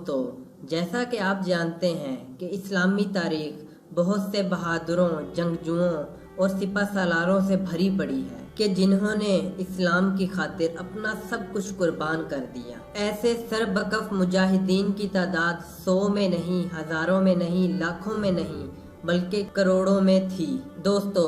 دوستو، جیسا کہ آپ جانتے ہیں کہ اسلامی تاریخ بہت سے بہادروں، جنگجوؤں اور سپہ سالاروں سے بھری پڑی ہے کہ جنہوں نے اسلام کی خاطر اپنا سب کچھ قربان کر دیا۔ ایسے سربکف مجاہدین کی تعداد 100 میں نہیں، ہزاروں میں نہیں، لاکھوں میں نہیں، بلکہ کروڑوں میں تھی۔ دوستو،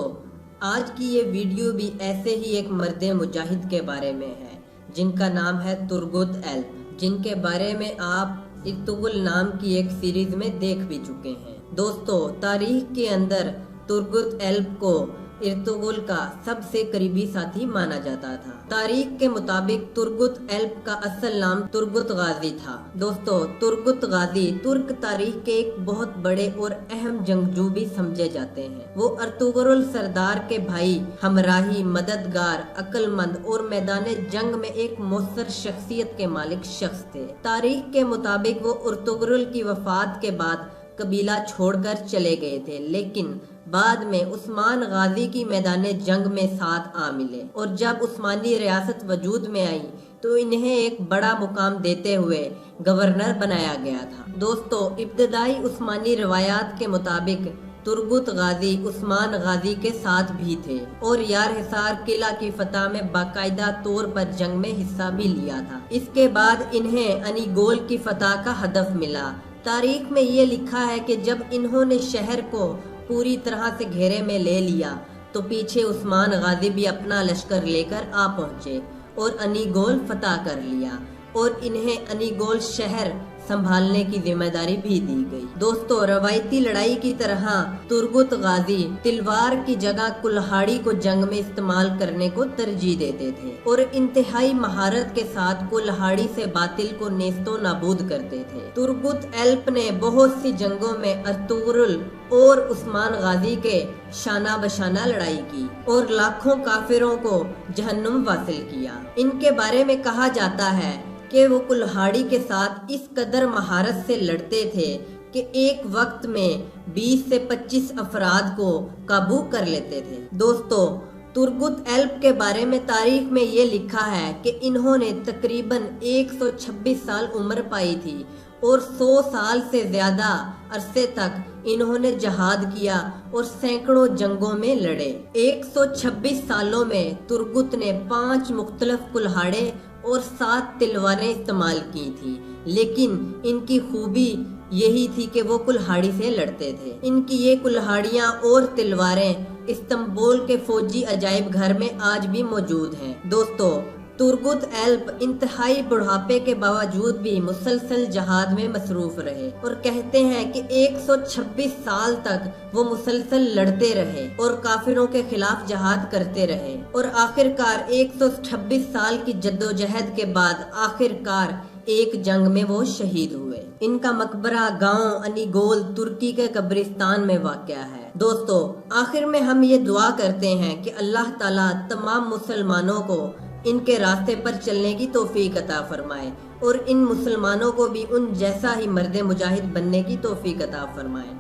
آج کی یہ ویڈیو بھی ایسے ہی ایک مرد مجاہد کے بارے میں ہے جن کا نام ہے ترغت ایلپ، جن کے بارے میں آپ ارطغرل نام کی ایک سیریز میں دیکھ بھی چکے ہیں۔ دوستو، تاریخ کے اندر ترغت ایلپ کو ارطغرل کا سب سے قریبی ساتھی مانا جاتا تھا۔ تاریخ کے مطابق ترغت ایلپ کا اصل نام ترغت غازی تھا۔ دوستو، ترغت غازی ترک تاریخ کے ایک بہت بڑے اور اہم جنگجو بھی سمجھے جاتے ہیں۔ وہ ارطغرل سردار کے بھائی، ہمراہی، مددگار، عقل مند اور میدان جنگ میں ایک مؤثر شخصیت کے مالک شخص تھے۔ تاریخ کے مطابق وہ ارطغرل کی وفات کے بعد قبیلہ چھوڑ کر چلے گئے تھے، لیکن بعد میں عثمان غازی کی میدان جنگ میں ساتھ آ ملے، اور جب عثمانی ریاست وجود میں آئی تو انہیں ایک بڑا مقام دیتے ہوئے گورنر بنایا گیا تھا۔ دوستو، ابتدائی عثمانی روایات کے مطابق ترغت غازی عثمان غازی کے ساتھ بھی تھے اور یار حصار قلعہ کی فتح میں باقاعدہ طور پر جنگ میں حصہ بھی لیا تھا۔ اس کے بعد انہیں انیگول کی فتح کا ہدف ملا۔ تاریخ میں یہ لکھا ہے کہ جب انہوں نے شہر کو پوری طرح سے گھیرے میں لے لیا تو پیچھے عثمان غازی بھی اپنا لشکر لے کر آ پہنچے اور انیگول فتح کر لیا، اور انہیں انیگول شہر سنبھالنے کی ذمہ داری بھی دی گئی۔ دوستو، روایتی لڑائی کی طرح ترغت غازی تلوار کی جگہ کلہاڑی کو جنگ میں استعمال کرنے کو ترجیح دیتے تھے اور انتہائی مہارت کے ساتھ کلہاڑی سے باطل کو نیست و نابود کرتے تھے۔ ترغت ایلپ نے بہت سی جنگوں میں ارطغرل اور عثمان غازی کے شانہ بشانہ لڑائی کی اور لاکھوں کافروں کو جہنم واصل کیا۔ ان کے بارے میں کہا جاتا ہے کہ وہ کلہاڑی کے ساتھ اس قدر مہارت سے لڑتے تھے کہ ایک وقت میں 20 سے 25 افراد کو قابو کر لیتے تھے۔ دوستو، ترغت ایلپ کے بارے میں تاریخ میں یہ لکھا ہے کہ انہوں نے تقریباً 126 سال عمر پائی تھی اور 100 سال سے زیادہ عرصے تک انہوں نے جہاد کیا اور سینکڑوں جنگوں میں لڑے۔ 126 سالوں میں ترغت نے 5 مختلف کلہاڑے اور 7 تلواریں استعمال کی تھی، لیکن ان کی خوبی یہی تھی کہ وہ کلہاڑی سے لڑتے تھے۔ ان کی یہ کلہاڑیاں اور تلواریں استنبول کے فوجی عجائب گھر میں آج بھی موجود ہیں۔ دوستو، ترغت ایلپ انتہائی بڑھاپے کے باوجود بھی مسلسل جہاد میں مصروف رہے اور کہتے ہیں کہ 126 سال تک وہ مسلسل لڑتے رہے اور کافروں کے خلاف جہاد کرتے رہے، اور آخرکار 126 سال کی جدوجہد کے بعد آخرکار ایک جنگ میں وہ شہید ہوئے۔ ان کا مقبرہ گاؤں انیگول ترکی کے قبرستان میں واقع ہے۔ دوستو، آخر میں ہم یہ دعا کرتے ہیں کہ اللہ تعالیٰ تمام مسلمانوں کو ان کے راستے پر چلنے کی توفیق عطا فرمائے اور ان مسلمانوں کو بھی ان جیسا ہی مرد مجاہد بننے کی توفیق عطا فرمائے۔